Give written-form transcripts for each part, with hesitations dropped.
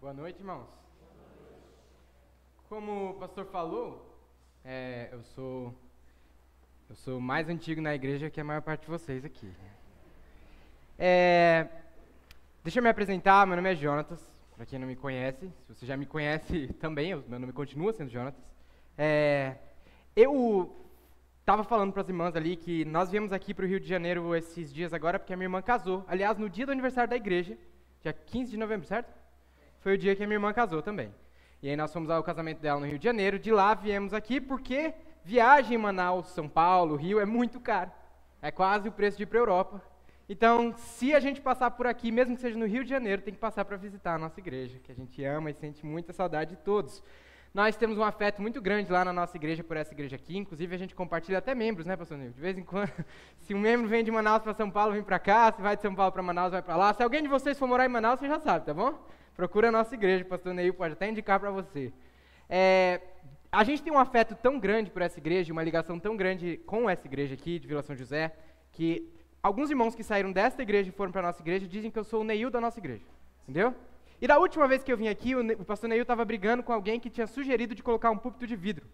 Boa noite, irmãos. Como o pastor falou, eu sou mais antigo na igreja que a maior parte de vocês aqui. Deixa eu me apresentar, meu nome é Jonatas, para quem não me conhece. Se você já me conhece também, meu nome continua sendo Jonatas. Eu estava falando para as irmãs ali que nós viemos aqui para o Rio de Janeiro esses dias agora porque a minha irmã casou. Aliás, no dia do aniversário da igreja, dia 15 de novembro, certo? Foi o dia que a minha irmã casou também. E aí nós fomos ao casamento dela no Rio de Janeiro. De lá viemos aqui porque viagem em Manaus, São Paulo, Rio é muito caro. É quase o preço de ir para a Europa. Então, se a gente passar por aqui, mesmo que seja no Rio de Janeiro, tem que passar para visitar a nossa igreja, que a gente ama e sente muita saudade de todos. Nós temos um afeto muito grande lá na nossa igreja por essa igreja aqui. Inclusive, a gente compartilha até membros, né, pastor Nil? De vez em quando, se um membro vem de Manaus para São Paulo, vem para cá. Se vai de São Paulo para Manaus, vai para lá. Se alguém de vocês for morar em Manaus, você já sabe, tá bom? Procura a nossa igreja, o pastor Neil pode até indicar para você. A gente tem um afeto tão grande por essa igreja, uma ligação tão grande com essa igreja aqui, de Vila São José, que alguns irmãos que saíram desta igreja e foram para a nossa igreja dizem que eu sou o Neil da nossa igreja, entendeu? E da última vez que eu vim aqui, o pastor Neil estava brigando com alguém que tinha sugerido de colocar um púlpito de vidro.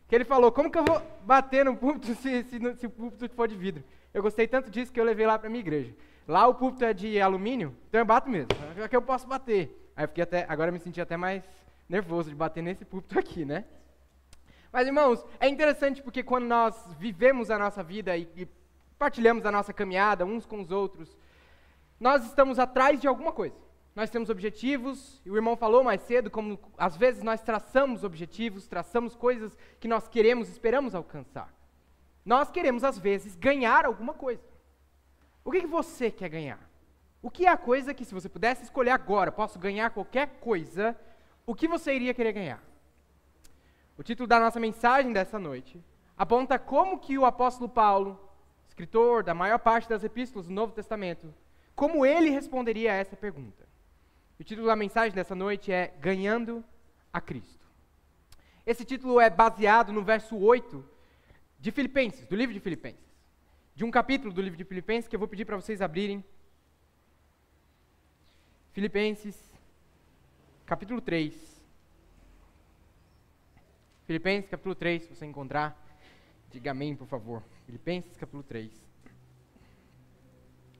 Que ele falou, como que eu vou bater no púlpito se o púlpito for de vidro? Eu gostei tanto disso que eu levei lá para a minha igreja. Lá o púlpito é de alumínio, então eu bato mesmo, aqui eu posso bater. Aí eu fiquei agora eu me senti até mais nervoso de bater nesse púlpito aqui, né? Mas, irmãos, é interessante porque quando nós vivemos a nossa vida e partilhamos a nossa caminhada uns com os outros, nós estamos atrás de alguma coisa. Nós temos objetivos, e o irmão falou mais cedo, como às vezes nós traçamos objetivos, traçamos coisas que nós queremos, esperamos alcançar. Nós queremos, às vezes, ganhar alguma coisa. O que você quer ganhar? O que é a coisa que, se você pudesse escolher agora, posso ganhar qualquer coisa, o que você iria querer ganhar? O título da nossa mensagem dessa noite aponta como que o apóstolo Paulo, escritor da maior parte das epístolas do Novo Testamento, como ele responderia a essa pergunta. O título da mensagem dessa noite é Ganhando a Cristo. Esse título é baseado no verso 8 de Filipenses, do livro de Filipenses. De um capítulo do livro de Filipenses que eu vou pedir para vocês abrirem. Filipenses, capítulo 3. Filipenses, capítulo 3, se você encontrar, diga amém, por favor. Filipenses, capítulo 3.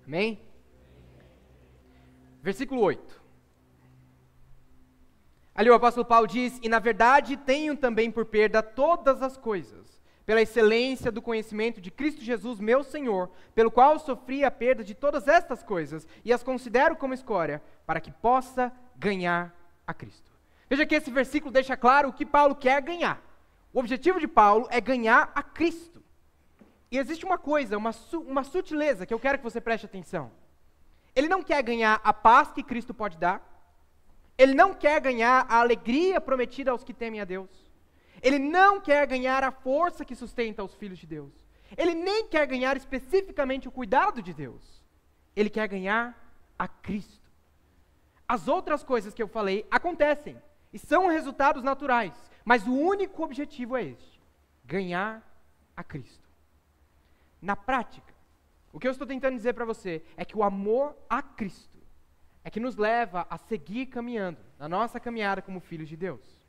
Amém? Versículo 8. Ali o apóstolo Paulo diz, e na verdade tenho também por perda todas as coisas, pela excelência do conhecimento de Cristo Jesus, meu Senhor, pelo qual sofri a perda de todas estas coisas, e as considero como escória, para que possa ganhar a Cristo. Veja que esse versículo deixa claro o que Paulo quer ganhar. O objetivo de Paulo é ganhar a Cristo. E existe uma coisa, uma sutileza que eu quero que você preste atenção. Ele não quer ganhar a paz que Cristo pode dar. Ele não quer ganhar a alegria prometida aos que temem a Deus. Ele não quer ganhar a força que sustenta os filhos de Deus. Ele nem quer ganhar especificamente o cuidado de Deus. Ele quer ganhar a Cristo. As outras coisas que eu falei acontecem e são resultados naturais, mas o único objetivo é este: ganhar a Cristo. Na prática, o que eu estou tentando dizer para você é que o amor a Cristo é que nos leva a seguir caminhando na nossa caminhada como filhos de Deus.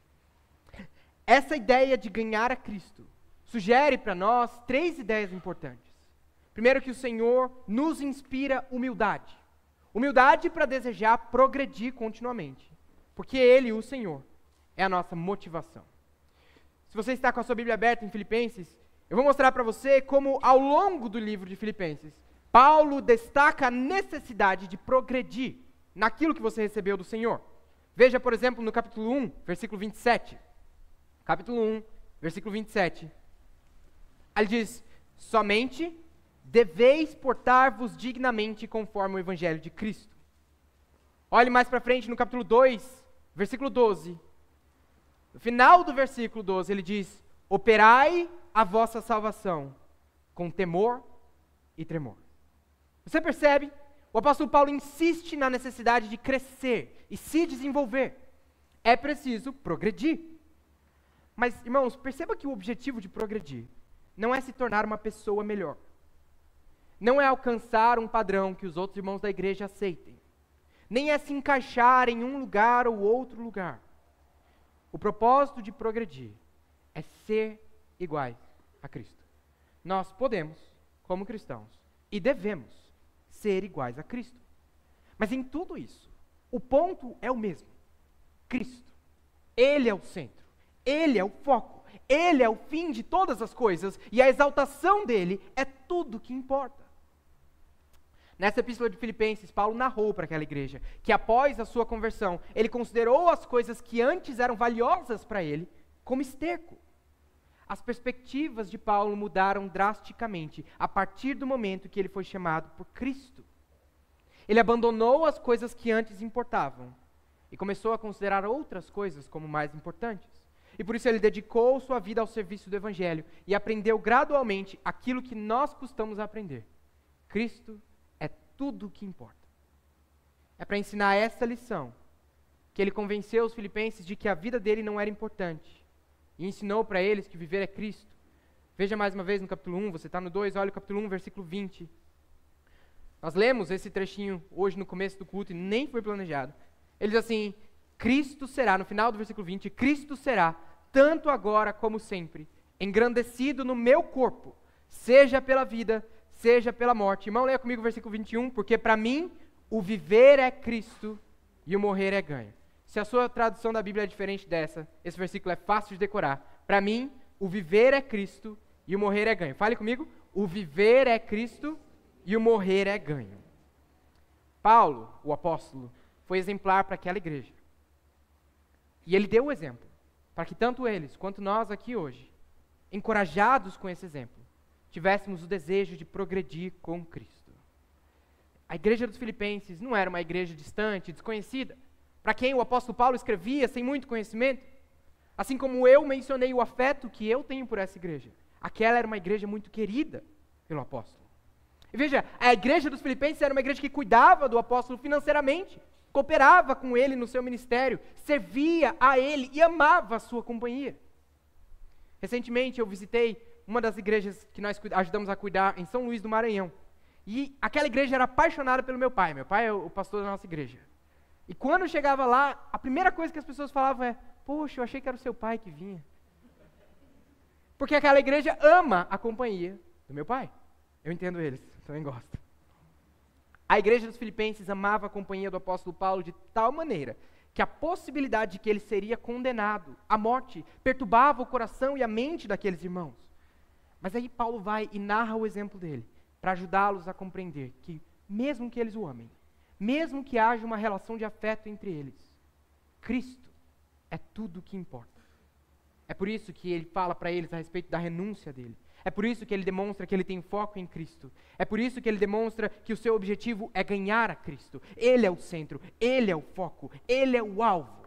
Essa ideia de ganhar a Cristo sugere para nós 3 ideias importantes. Primeiro, que o Senhor nos inspira humildade. Humildade para desejar progredir continuamente. Porque Ele, o Senhor, é a nossa motivação. Se você está com a sua Bíblia aberta em Filipenses, eu vou mostrar para você como, ao longo do livro de Filipenses, Paulo destaca a necessidade de progredir naquilo que você recebeu do Senhor. Veja, por exemplo, no capítulo 1, versículo 27. Capítulo 1, versículo 27. Ele diz, somente deveis portar-vos dignamente conforme o Evangelho de Cristo. Olhe mais para frente no capítulo 2, versículo 12. No final do versículo 12, ele diz, operai a vossa salvação com temor e tremor. Você percebe? O apóstolo Paulo insiste na necessidade de crescer e se desenvolver. É preciso progredir. Mas, irmãos, perceba que o objetivo de progredir não é se tornar uma pessoa melhor. Não é alcançar um padrão que os outros irmãos da igreja aceitem. nem é se encaixar em um lugar ou outro lugar. O propósito de progredir é ser iguais a Cristo. Nós podemos, como cristãos, e devemos ser iguais a Cristo. Mas em tudo isso, o ponto é o mesmo. Cristo. Ele é o centro. Ele é o foco. Ele é o fim de todas as coisas. E a exaltação dele é tudo que importa. Nessa epístola de Filipenses, Paulo narrou para aquela igreja que após a sua conversão, ele considerou as coisas que antes eram valiosas para ele como esterco. As perspectivas de Paulo mudaram drasticamente a partir do momento que ele foi chamado por Cristo. Ele abandonou as coisas que antes importavam e começou a considerar outras coisas como mais importantes. E por isso ele dedicou sua vida ao serviço do Evangelho e aprendeu gradualmente aquilo que nós costumamos aprender. Cristo é tudo o que importa. É para ensinar essa lição que ele convenceu os filipenses de que a vida dele não era importante e ensinou para eles que viver é Cristo. Veja mais uma vez no capítulo 1, você está no 2, olha o capítulo 1, versículo 20. Nós lemos esse trechinho hoje no começo do culto e nem foi planejado. Ele diz assim, Cristo será, no final do versículo 20, Cristo será, tanto agora como sempre, engrandecido no meu corpo, seja pela vida, seja pela morte. Irmão, leia comigo o versículo 21, porque para mim o viver é Cristo e o morrer é ganho. Se a sua tradução da Bíblia é diferente dessa, esse versículo é fácil de decorar. Para mim, o viver é Cristo e o morrer é ganho. Fale comigo, o viver é Cristo e o morrer é ganho. Paulo, o apóstolo, foi exemplar para aquela igreja. E ele deu o exemplo, para que tanto eles quanto nós aqui hoje, encorajados com esse exemplo, tivéssemos o desejo de progredir com Cristo. A igreja dos Filipenses não era uma igreja distante, desconhecida, para quem o apóstolo Paulo escrevia sem muito conhecimento. Assim como eu mencionei o afeto que eu tenho por essa igreja, aquela era uma igreja muito querida pelo apóstolo. E veja, a igreja dos Filipenses era uma igreja que cuidava do apóstolo financeiramente, cooperava com ele no seu ministério, servia a ele e amava a sua companhia. Recentemente eu visitei uma das igrejas que nós ajudamos a cuidar em São Luís do Maranhão. E aquela igreja era apaixonada pelo meu pai. Meu pai é o pastor da nossa igreja. E quando eu chegava lá, a primeira coisa que as pessoas falavam é, poxa, eu achei que era o seu pai que vinha. Porque aquela igreja ama a companhia do meu pai. Eu entendo eles, também gosto. A igreja dos Filipenses amava a companhia do apóstolo Paulo de tal maneira que a possibilidade de que ele seria condenado à morte perturbava o coração e a mente daqueles irmãos. Mas aí Paulo vai e narra o exemplo dele, para ajudá-los a compreender que, mesmo que eles o amem, mesmo que haja uma relação de afeto entre eles, Cristo é tudo o que importa. É por isso que ele fala para eles a respeito da renúncia dele. É por isso que ele demonstra que ele tem foco em Cristo. É por isso que ele demonstra que o seu objetivo é ganhar a Cristo. Ele é o centro, ele é o foco, ele é o alvo.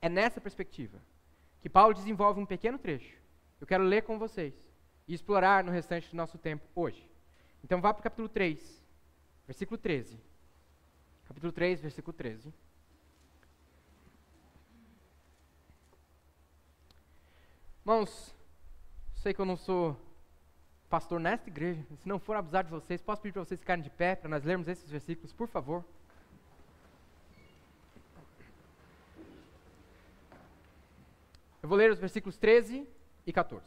É nessa perspectiva que Paulo desenvolve um pequeno trecho. Eu quero ler com vocês e explorar no restante do nosso tempo hoje. Então vá para o capítulo 3, versículo 13. Capítulo 3, versículo 13. Irmãos, sei que eu não sou pastor nesta igreja, se não for abusar de vocês, posso pedir para vocês ficarem de pé, para nós lermos esses versículos, por favor? Eu vou ler os versículos 13 e 14.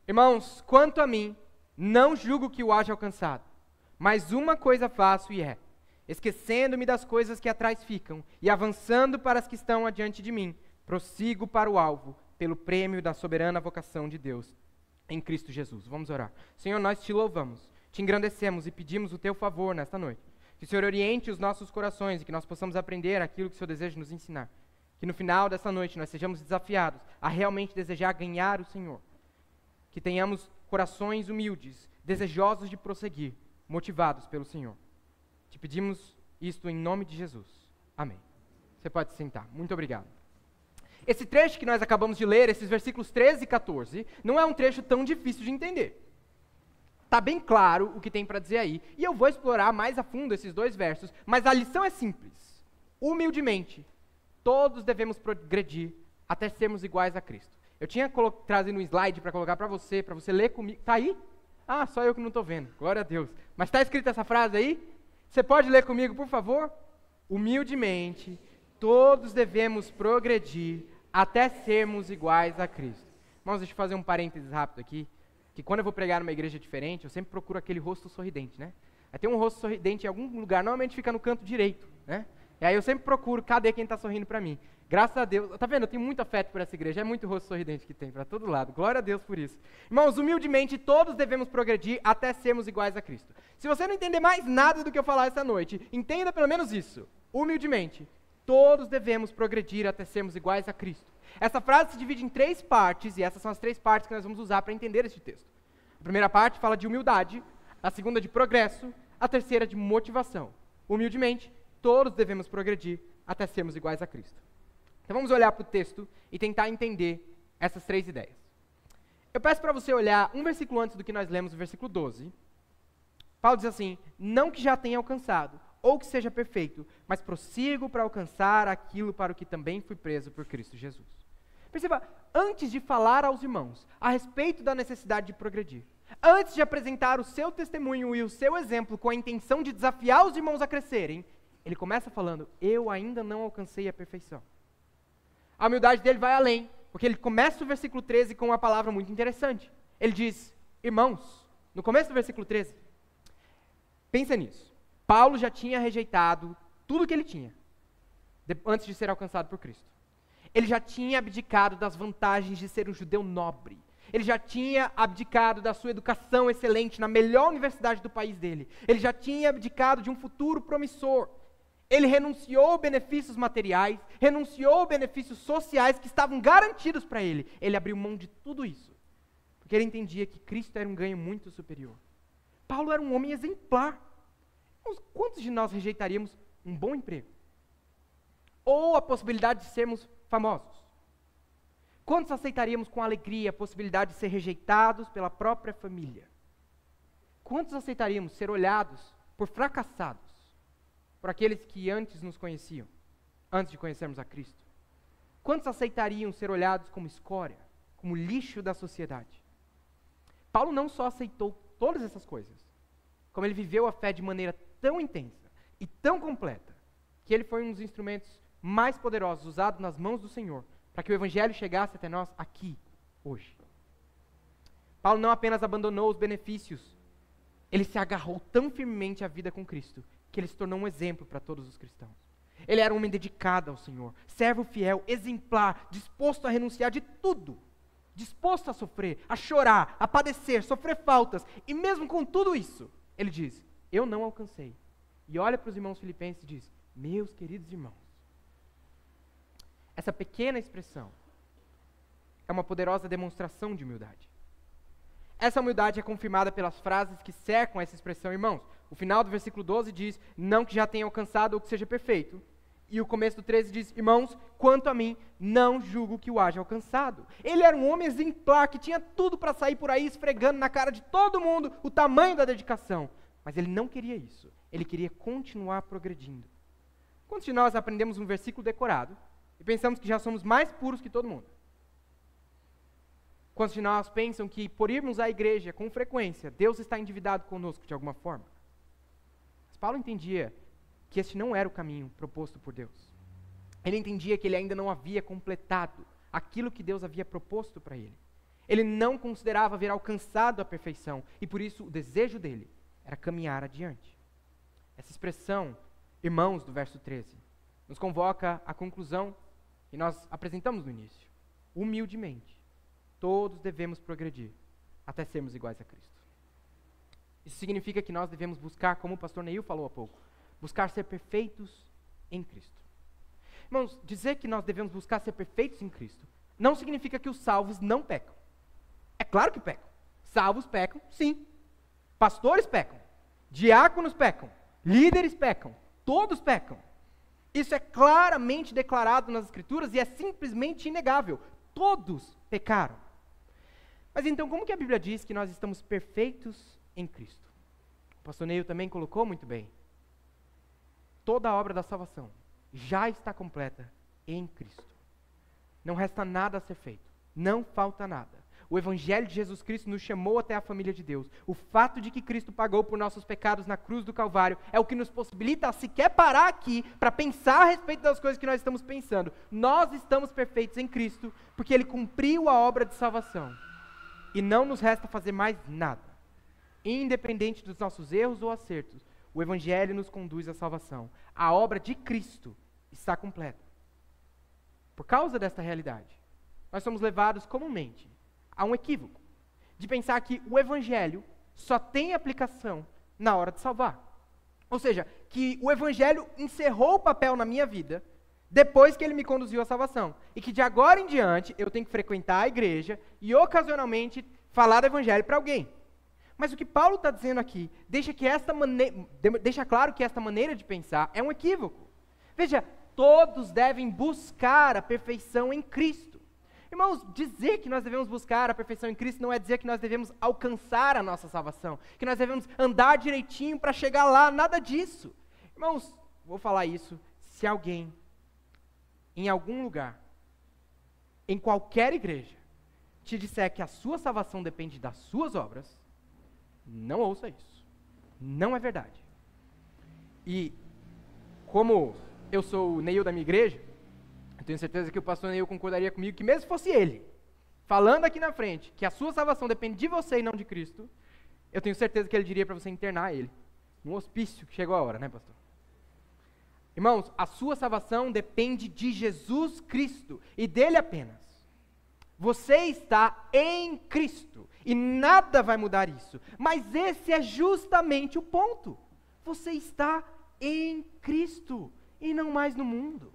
Irmãos, quanto a mim, não julgo que o haja alcançado, mas uma coisa faço e é, esquecendo-me das coisas que atrás ficam e avançando para as que estão adiante de mim, prossigo para o alvo, pelo prêmio da soberana vocação de Deus em Cristo Jesus. Vamos orar. Senhor, nós te louvamos, te engrandecemos e pedimos o teu favor nesta noite. Que o Senhor oriente os nossos corações e que nós possamos aprender aquilo que o Senhor deseja nos ensinar. Que no final dessa noite nós sejamos desafiados a realmente desejar ganhar o Senhor. Que tenhamos corações humildes, desejosos de prosseguir, motivados pelo Senhor. Te pedimos isto em nome de Jesus. Amém. Você pode se sentar. Muito obrigado. Esse trecho que nós acabamos de ler, esses versículos 13 e 14, não é um trecho tão difícil de entender. Está bem claro o que tem para dizer aí, e eu vou explorar mais a fundo esses dois versos, mas a lição é simples. Humildemente, todos devemos progredir até sermos iguais a Cristo. Eu tinha trazido um slide para colocar para você ler comigo. Está aí? Ah, só eu que não estou vendo. Glória a Deus. Mas está escrita essa frase aí? Você pode ler comigo, por favor? humildemente, todos devemos progredir até sermos iguais a Cristo. Irmãos, deixa eu fazer um parênteses rápido aqui, que quando eu vou pregar numa igreja diferente, eu sempre procuro aquele rosto sorridente, né? Aí tem um rosto sorridente em algum lugar, normalmente fica no canto direito, né? E aí eu sempre procuro, cadê quem está sorrindo para mim? Graças a Deus, tá vendo? Eu tenho muito afeto por essa igreja, é muito rosto sorridente que tem para todo lado. Glória a Deus por isso. Irmãos, humildemente, todos devemos progredir até sermos iguais a Cristo. Se você não entender mais nada do que eu falar essa noite, entenda pelo menos isso. Humildemente, todos devemos progredir até sermos iguais a Cristo. Essa frase se divide em 3 partes, e essas são as 3 partes que nós vamos usar para entender este texto. A primeira parte fala de humildade, a segunda de progresso, a terceira de motivação. Humildemente, todos devemos progredir até sermos iguais a Cristo. Então vamos olhar para o texto e tentar entender essas 3 ideias. Eu peço para você olhar um versículo antes do que nós lemos, o versículo 12. Paulo diz assim: não que já tenha alcançado, ou que seja perfeito, mas prossigo para alcançar aquilo para o que também fui preso por Cristo Jesus. Perceba, antes de falar aos irmãos a respeito da necessidade de progredir, antes de apresentar o seu testemunho e o seu exemplo com a intenção de desafiar os irmãos a crescerem, ele começa falando: eu ainda não alcancei a perfeição. A humildade dele vai além, porque ele começa o versículo 13 com uma palavra muito interessante. Ele diz: irmãos, no começo do versículo 13, pensa nisso. Paulo já tinha rejeitado tudo que ele tinha, antes de ser alcançado por Cristo. Ele já tinha abdicado das vantagens de ser um judeu nobre. Ele já tinha abdicado da sua educação excelente na melhor universidade do país dele. Ele já tinha abdicado de um futuro promissor. Ele renunciou benefícios materiais, renunciou benefícios sociais que estavam garantidos para ele. Ele abriu mão de tudo isso, porque ele entendia que Cristo era um ganho muito superior. Paulo era um homem exemplar. Quantos de nós rejeitaríamos um bom emprego? Ou a possibilidade de sermos famosos? Quantos aceitaríamos com alegria a possibilidade de ser rejeitados pela própria família? Quantos aceitaríamos ser olhados por fracassados, por aqueles que antes nos conheciam, antes de conhecermos a Cristo? Quantos aceitariam ser olhados como escória, como lixo da sociedade? Paulo não só aceitou todas essas coisas, como ele viveu a fé de maneira tão intensa e tão completa, que ele foi um dos instrumentos mais poderosos usados nas mãos do Senhor, para que o Evangelho chegasse até nós aqui, hoje. Paulo não apenas abandonou os benefícios, ele se agarrou tão firmemente à vida com Cristo, que ele se tornou um exemplo para todos os cristãos. Ele era um homem dedicado ao Senhor, servo fiel, exemplar, disposto a renunciar de tudo, disposto a sofrer, a chorar, a padecer, sofrer faltas, e mesmo com tudo isso, ele diz: eu não alcancei. E olha para os irmãos filipenses e diz: meus queridos irmãos. Essa pequena expressão é uma poderosa demonstração de humildade. Essa humildade é confirmada pelas frases que cercam essa expressão, irmãos. O final do versículo 12 diz: não que já tenha alcançado ou que seja perfeito. E o começo do 13 diz: irmãos, quanto a mim, não julgo que o haja alcançado. Ele era um homem exemplar, que tinha tudo para sair por aí esfregando na cara de todo mundo o tamanho da dedicação. Mas ele não queria isso. Ele queria continuar progredindo. Quantos de nós aprendemos um versículo decorado e pensamos que já somos mais puros que todo mundo? Quantos de nós pensam que por irmos à igreja com frequência, Deus está endividado conosco de alguma forma? Mas Paulo entendia que este não era o caminho proposto por Deus. Ele entendia que ele ainda não havia completado aquilo que Deus havia proposto para ele. Ele não considerava haver alcançado a perfeição, e por isso o desejo dele era caminhar adiante. Essa expressão, irmãos, do verso 13, nos convoca à conclusão que nós apresentamos no início. Humildemente, todos devemos progredir até sermos iguais a Cristo. Isso significa que nós devemos buscar, como o pastor Neil falou há pouco, buscar ser perfeitos em Cristo. Irmãos, dizer que nós devemos buscar ser perfeitos em Cristo não significa que os salvos não pecam. É claro que pecam. Salvos pecam, sim. Pastores pecam. Diáconos pecam. Líderes pecam. Todos pecam. Isso é claramente declarado nas Escrituras e é simplesmente inegável. Todos pecaram. Mas então, como que a Bíblia diz que nós estamos perfeitos em Cristo? O pastor Neil também colocou muito bem. Toda a obra da salvação já está completa em Cristo. Não resta nada a ser feito. Não falta nada. O Evangelho de Jesus Cristo nos chamou até a família de Deus. O fato de que Cristo pagou por nossos pecados na cruz do Calvário é o que nos possibilita a sequer parar aqui para pensar a respeito das coisas que nós estamos pensando. Nós estamos perfeitos em Cristo porque Ele cumpriu a obra de salvação. E não nos resta fazer mais nada. Independente dos nossos erros ou acertos, o Evangelho nos conduz à salvação. A obra de Cristo está completa. Por causa desta realidade, nós somos levados comumente a um equívoco de pensar que o Evangelho só tem aplicação na hora de salvar. Ou seja, que o Evangelho encerrou o papel na minha vida depois que ele me conduziu à salvação. E que de agora em diante eu tenho que frequentar a igreja e ocasionalmente falar do Evangelho para alguém. Mas o que Paulo está dizendo aqui deixa claro que esta maneira de pensar é um equívoco. Veja, todos devem buscar a perfeição em Cristo. Irmãos, dizer que nós devemos buscar a perfeição em Cristo não é dizer que nós devemos alcançar a nossa salvação, que nós devemos andar direitinho para chegar lá, nada disso. Irmãos, vou falar isso, se alguém, em algum lugar, em qualquer igreja, te disser que a sua salvação depende das suas obras, não ouça isso. Não é verdade. E, como eu sou o Neil da minha igreja, eu tenho certeza que o pastor Neil concordaria comigo que mesmo se fosse ele, falando aqui na frente, que a sua salvação depende de você e não de Cristo, eu tenho certeza que ele diria para você internar ele, num hospício, que chegou a hora, né, pastor? Irmãos, a sua salvação depende de Jesus Cristo, e dele apenas. Você está em Cristo, e nada vai mudar isso, mas esse é justamente o ponto. Você está em Cristo, e não mais no mundo.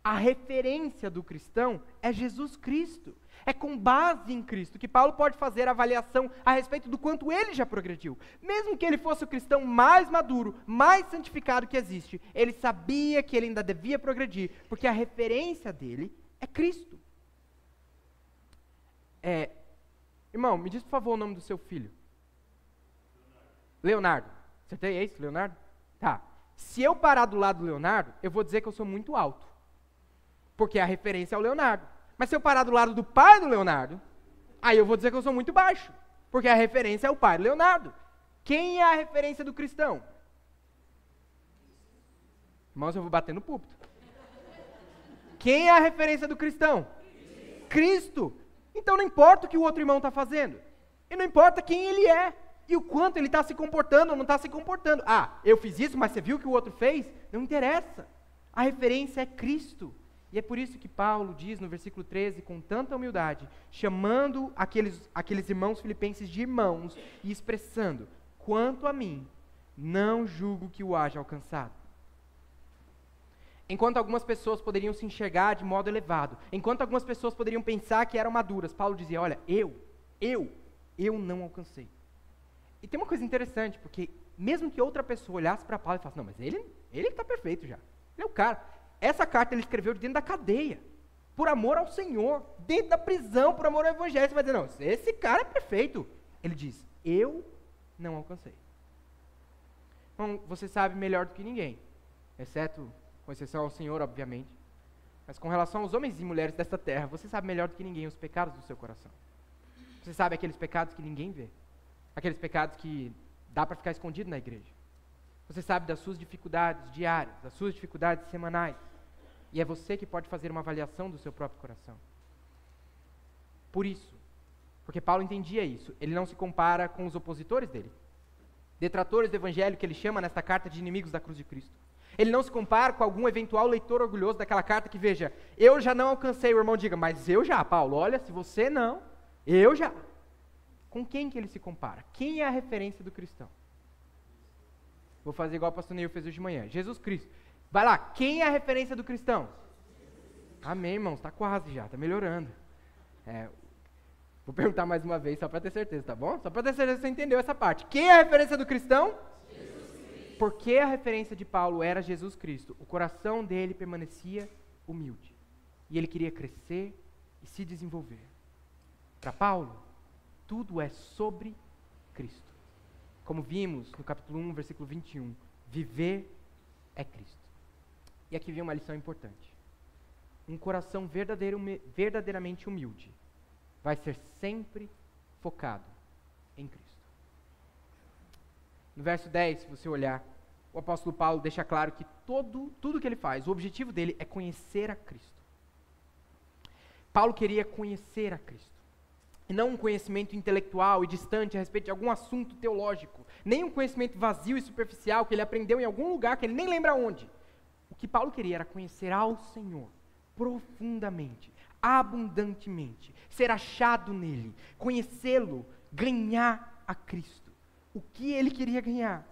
A referência do cristão é Jesus Cristo. É com base em Cristo que Paulo pode fazer a avaliação a respeito do quanto ele já progrediu. Mesmo que ele fosse o cristão mais maduro, mais santificado que existe, ele sabia que ele ainda devia progredir, porque a referência dele é Cristo. Irmão, me diz por favor o nome do seu filho. Leonardo. Acertei? É isso, Leonardo? Tá. Se eu parar do lado do Leonardo, eu vou dizer que eu sou muito alto, porque a referência é o Leonardo. Mas se eu parar do lado do pai do Leonardo, aí eu vou dizer que eu sou muito baixo, porque a referência é o pai do Leonardo. Quem é a referência do cristão? Irmãos, eu vou bater no púlpito. Quem é a referência do cristão? Cristo. Então não importa o que o outro irmão está fazendo, e não importa quem ele é, e o quanto ele está se comportando ou não está se comportando. Ah, eu fiz isso, mas você viu o que o outro fez? Não interessa. A referência é Cristo. E é por isso que Paulo diz no versículo 13, com tanta humildade, chamando aqueles irmãos filipenses de irmãos e expressando: quanto a mim, não julgo que o haja alcançado. Enquanto algumas pessoas poderiam se enxergar de modo elevado, enquanto algumas pessoas poderiam pensar que eram maduras, Paulo dizia: olha, eu não alcancei. E tem uma coisa interessante, porque mesmo que outra pessoa olhasse para Paulo e falasse: não, mas ele está perfeito já, ele é o cara. Essa carta ele escreveu de dentro da cadeia, por amor ao Senhor, dentro da prisão, por amor ao Evangelho. Você vai dizer: não, esse cara é perfeito. Ele diz: eu não alcancei. Então, você sabe melhor do que ninguém, com exceção ao Senhor, obviamente, mas com relação aos homens e mulheres desta terra, você sabe melhor do que ninguém os pecados do seu coração. Você sabe aqueles pecados que ninguém vê, aqueles pecados que dá para ficar escondido na igreja. Você sabe das suas dificuldades diárias, das suas dificuldades semanais. E é você que pode fazer uma avaliação do seu próprio coração. Por isso, porque Paulo entendia isso, ele não se compara com os opositores dele, detratores do evangelho que ele chama nesta carta de inimigos da cruz de Cristo. Ele não se compara com algum eventual leitor orgulhoso daquela carta que veja: eu já não alcancei, o irmão diga: mas eu já, Paulo, olha, se você não, eu já. Com quem que ele se compara? Quem é a referência do cristão? Vou fazer igual o pastor Neil fez hoje de manhã: Jesus Cristo. Vai lá, quem é a referência do cristão? Amém, irmãos, está quase já, está melhorando. Vou perguntar mais uma vez, só para ter certeza, tá bom? Só para ter certeza que você entendeu essa parte. Quem é a referência do cristão? Jesus Cristo. Porque a referência de Paulo era Jesus Cristo, o coração dele permanecia humilde. E ele queria crescer e se desenvolver. Para Paulo, tudo é sobre Cristo. Como vimos no capítulo 1, versículo 21, viver é Cristo. E aqui vem uma lição importante. Um coração verdadeiramente humilde vai ser sempre focado em Cristo. No verso 10, se você olhar, o apóstolo Paulo deixa claro que tudo que ele faz, o objetivo dele é conhecer a Cristo. Paulo queria conhecer a Cristo. E não um conhecimento intelectual e distante a respeito de algum assunto teológico, nem um conhecimento vazio e superficial que ele aprendeu em algum lugar que ele nem lembra onde. O que Paulo queria era conhecer ao Senhor profundamente, abundantemente, ser achado nele, conhecê-lo, ganhar a Cristo. O que ele queria ganhar?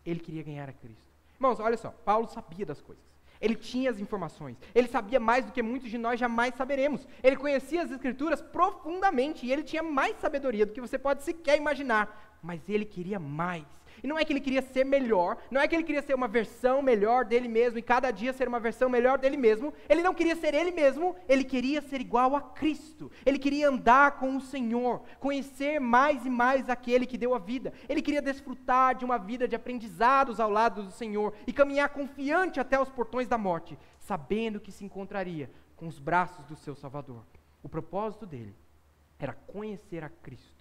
Ele queria ganhar a Cristo. Irmãos, olha só, Paulo sabia das coisas. Ele tinha as informações. Ele sabia mais do que muitos de nós jamais saberemos. Ele conhecia as Escrituras profundamente e ele tinha mais sabedoria do que você pode sequer imaginar. Mas ele queria mais. E não é que ele queria ser melhor, não é que ele queria ser uma versão melhor dele mesmo e cada dia ser uma versão melhor dele mesmo. Ele não queria ser ele mesmo, ele queria ser igual a Cristo. Ele queria andar com o Senhor, conhecer mais e mais aquele que deu a vida. Ele queria desfrutar de uma vida de aprendizados ao lado do Senhor e caminhar confiante até os portões da morte, sabendo que se encontraria com os braços do seu Salvador. O propósito dele era conhecer a Cristo.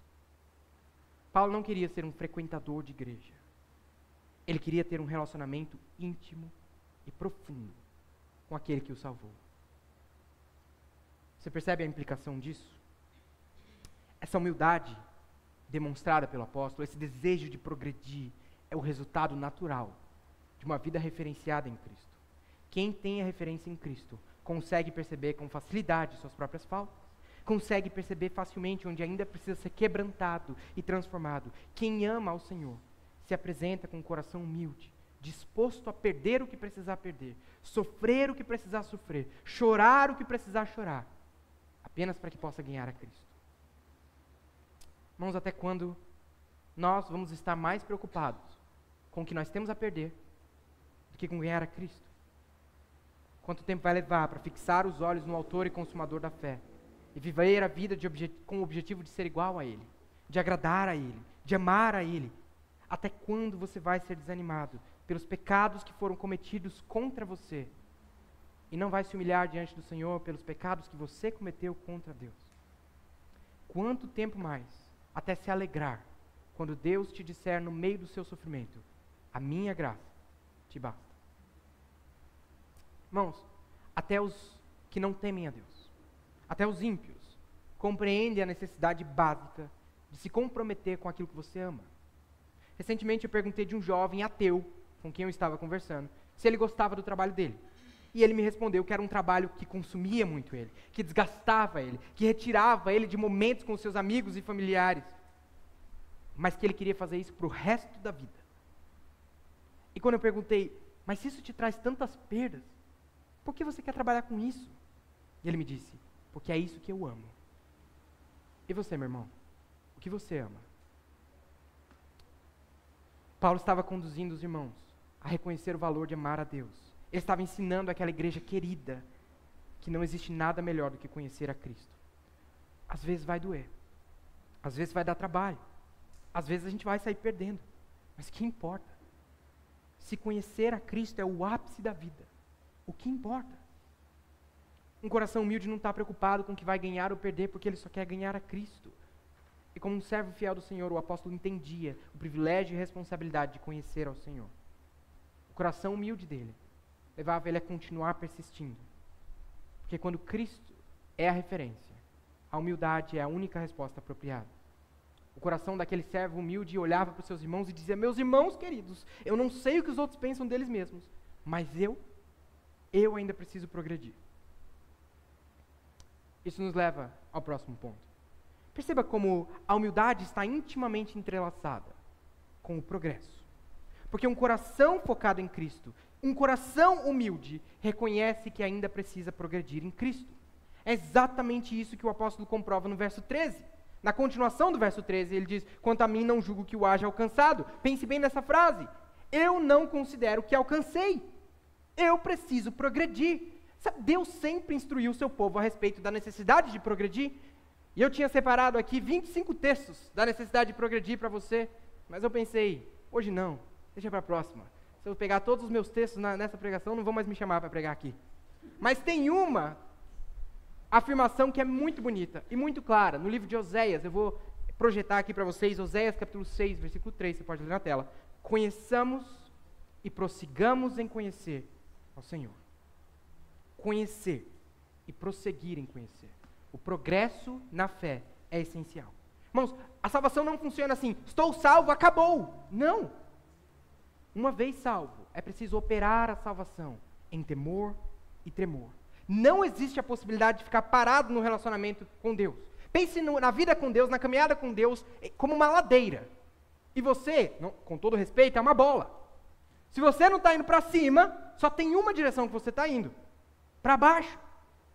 Paulo não queria ser um frequentador de igreja. Ele queria ter um relacionamento íntimo e profundo com aquele que o salvou. Você percebe a implicação disso? Essa humildade demonstrada pelo apóstolo, esse desejo de progredir, é o resultado natural de uma vida referenciada em Cristo. Quem tem a referência em Cristo consegue perceber com facilidade suas próprias faltas. Consegue perceber facilmente onde ainda precisa ser quebrantado e transformado. Quem ama ao Senhor se apresenta com um coração humilde, disposto a perder o que precisar perder, sofrer o que precisar sofrer, chorar o que precisar chorar, apenas para que possa ganhar a Cristo. Irmãos, até quando nós vamos estar mais preocupados com o que nós temos a perder do que com ganhar a Cristo? Quanto tempo vai levar para fixar os olhos no autor e consumador da fé e viver a vida com o objetivo de ser igual a Ele, de agradar a Ele, de amar a Ele? Até quando você vai ser desanimado pelos pecados que foram cometidos contra você e não vai se humilhar diante do Senhor pelos pecados que você cometeu contra Deus? Quanto tempo mais até se alegrar quando Deus te disser no meio do seu sofrimento: a minha graça te basta? Irmãos, até os que não temem a Deus, até os ímpios, compreendem a necessidade básica de se comprometer com aquilo que você ama. Recentemente eu perguntei de um jovem ateu, com quem eu estava conversando, se ele gostava do trabalho dele. E ele me respondeu que era um trabalho que consumia muito ele, que desgastava ele, que retirava ele de momentos com seus amigos e familiares, mas que ele queria fazer isso para o resto da vida. E quando eu perguntei: mas se isso te traz tantas perdas, por que você quer trabalhar com isso? E ele me disse: porque é isso que eu amo. E você, meu irmão? O que você ama? Paulo estava conduzindo os irmãos a reconhecer o valor de amar a Deus. Ele estava ensinando àquela igreja querida que não existe nada melhor do que conhecer a Cristo. Às vezes vai doer, às vezes vai dar trabalho, às vezes a gente vai sair perdendo, mas que importa? Se conhecer a Cristo é o ápice da vida, o que importa? Um coração humilde não está preocupado com o que vai ganhar ou perder, porque ele só quer ganhar a Cristo. E como um servo fiel do Senhor, o apóstolo entendia o privilégio e responsabilidade de conhecer ao Senhor. O coração humilde dele levava ele a continuar persistindo. Porque quando Cristo é a referência, a humildade é a única resposta apropriada. O coração daquele servo humilde olhava para os seus irmãos e dizia: meus irmãos queridos, eu não sei o que os outros pensam deles mesmos, mas eu ainda preciso progredir. Isso nos leva ao próximo ponto. Perceba como a humildade está intimamente entrelaçada com o progresso. Porque um coração focado em Cristo, um coração humilde, reconhece que ainda precisa progredir em Cristo. É exatamente isso que o apóstolo comprova no verso 13. Na continuação do verso 13, ele diz: quanto a mim, não julgo que o haja alcançado. Pense bem nessa frase: eu não considero que alcancei. Eu preciso progredir. Sabe, Deus sempre instruiu o seu povo a respeito da necessidade de progredir. E eu tinha separado aqui 25 textos da necessidade de progredir para você, mas eu pensei: hoje não, deixa para a próxima. Se eu pegar todos os meus textos nessa pregação, não vão mais me chamar para pregar aqui. Mas tem uma afirmação que é muito bonita e muito clara, no livro de Oséias. Eu vou projetar aqui para vocês, Oséias capítulo 6, versículo 3, você pode ler na tela. Conheçamos e prossigamos em conhecer ao Senhor. Conhecer e prosseguir em conhecer. O progresso na fé é essencial. Irmãos, a salvação não funciona assim, estou salvo, acabou. Não. Uma vez salvo, é preciso operar a salvação em temor e tremor. Não existe a possibilidade de ficar parado no relacionamento com Deus. Pense na vida com Deus, na caminhada com Deus, como uma ladeira. E você, com todo respeito, é uma bola. Se você não está indo para cima, só tem uma direção que você está indo. Para baixo.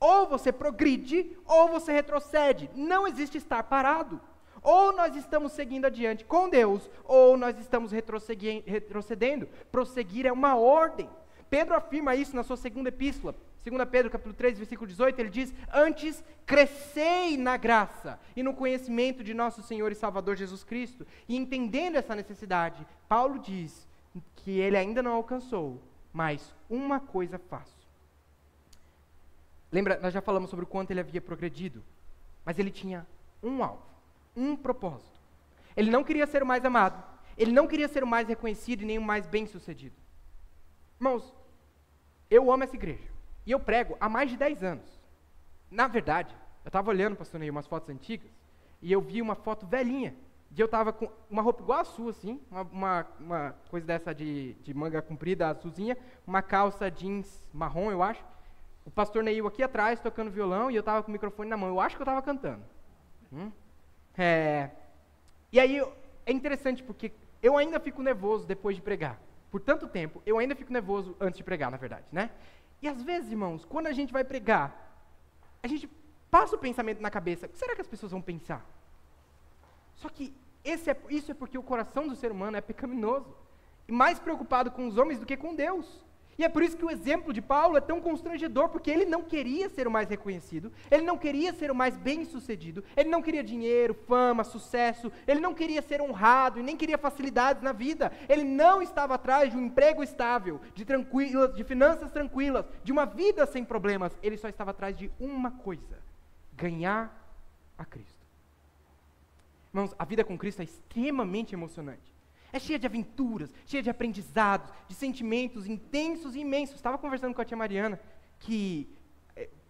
Ou você progride, ou você retrocede. Não existe estar parado. Ou nós estamos seguindo adiante com Deus, ou nós estamos retrocedendo. Prosseguir é uma ordem. Pedro afirma isso na sua segunda epístola. 2 Pedro, capítulo 3, versículo 18, ele diz: antes crescei na graça e no conhecimento de nosso Senhor e Salvador Jesus Cristo. E entendendo essa necessidade, Paulo diz que ele ainda não alcançou, mas uma coisa faço. Lembra, nós já falamos sobre o quanto ele havia progredido, mas ele tinha um alvo, um propósito. Ele não queria ser o mais amado, ele não queria ser o mais reconhecido e nem o mais bem-sucedido. Irmãos, eu amo essa igreja, e eu prego há mais de 10 anos. Na verdade, eu estava olhando, pastor Ney, umas fotos antigas, e eu vi uma foto velhinha, de eu estava com uma roupa igual a sua, assim, uma coisa dessa de manga comprida, azulzinha, uma calça jeans marrom, eu acho. O pastor Neil aqui atrás, tocando violão, e eu estava com o microfone na mão. Eu acho que eu estava cantando. E aí, é interessante, porque eu ainda fico nervoso depois de pregar. Por tanto tempo, eu ainda fico nervoso antes de pregar, na verdade, né? E às vezes, irmãos, quando a gente vai pregar, a gente passa o pensamento na cabeça: o que será que as pessoas vão pensar? Só que isso é porque o coração do ser humano é pecaminoso. E mais preocupado com os homens do que com Deus. E é por isso que o exemplo de Paulo é tão constrangedor, porque ele não queria ser o mais reconhecido, ele não queria ser o mais bem-sucedido, ele não queria dinheiro, fama, sucesso, ele não queria ser honrado e nem queria facilidades na vida. Ele não estava atrás de um emprego estável, de finanças tranquilas, de uma vida sem problemas. Ele só estava atrás de uma coisa: ganhar a Cristo. Irmãos, a vida com Cristo é extremamente emocionante. É cheia de aventuras, cheia de aprendizados, de sentimentos intensos e imensos. Estava conversando com a tia Mariana, que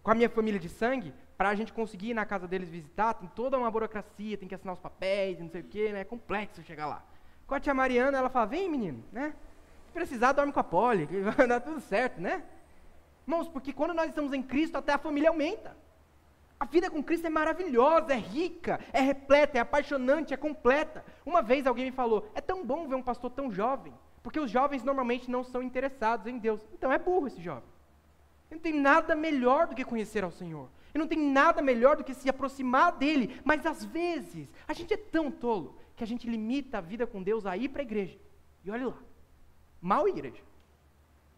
com a minha família de sangue, para a gente conseguir ir na casa deles visitar, tem toda uma burocracia, tem que assinar os papéis, não sei o quê, né? É complexo chegar lá. Com a tia Mariana, ela fala: vem, menino, né? Se precisar, dorme com a Polly, que vai dar tudo certo, né? Irmãos, porque quando nós estamos em Cristo, até a família aumenta. A vida com Cristo é maravilhosa, é rica, é repleta, é apaixonante, é completa. Uma vez alguém me falou: é tão bom ver um pastor tão jovem, porque os jovens normalmente não são interessados em Deus. Então é burro esse jovem. Não tem nada melhor do que conhecer ao Senhor. E não tem nada melhor do que se aproximar dEle. Mas às vezes, a gente é tão tolo que a gente limita a vida com Deus a ir para a igreja. E olha lá, mal igreja.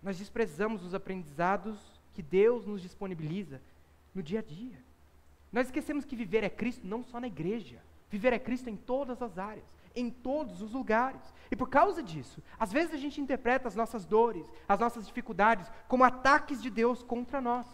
Nós desprezamos os aprendizados que Deus nos disponibiliza no dia a dia. Nós esquecemos que viver é Cristo não só na igreja. Viver é Cristo em todas as áreas, em todos os lugares. E por causa disso, às vezes a gente interpreta as nossas dores, as nossas dificuldades, como ataques de Deus contra nós.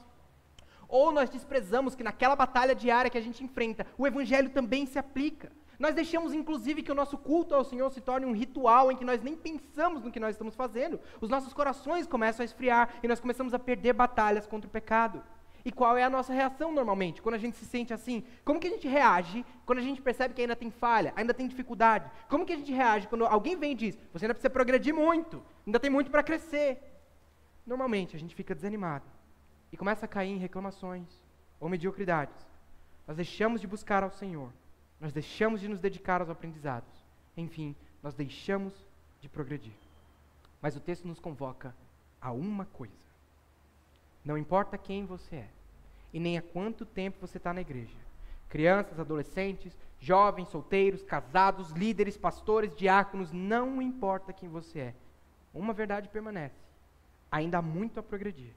Ou nós desprezamos que naquela batalha diária que a gente enfrenta, o Evangelho também se aplica. Nós deixamos, inclusive, que o nosso culto ao Senhor se torne um ritual em que nós nem pensamos no que nós estamos fazendo. Os nossos corações começam a esfriar e nós começamos a perder batalhas contra o pecado. E qual é a nossa reação normalmente, quando a gente se sente assim? Como que a gente reage quando a gente percebe que ainda tem falha, ainda tem dificuldade? Como que a gente reage quando alguém vem e diz: você ainda precisa progredir muito, ainda tem muito para crescer? Normalmente a gente fica desanimado e começa a cair em reclamações ou mediocridades. Nós deixamos de buscar ao Senhor, nós deixamos de nos dedicar aos aprendizados, enfim, nós deixamos de progredir. Mas o texto nos convoca a uma coisa: não importa quem você é, e nem há quanto tempo você está na igreja. Crianças, adolescentes, jovens, solteiros, casados, líderes, pastores, diáconos, não importa quem você é. Uma verdade permanece: ainda há muito a progredir.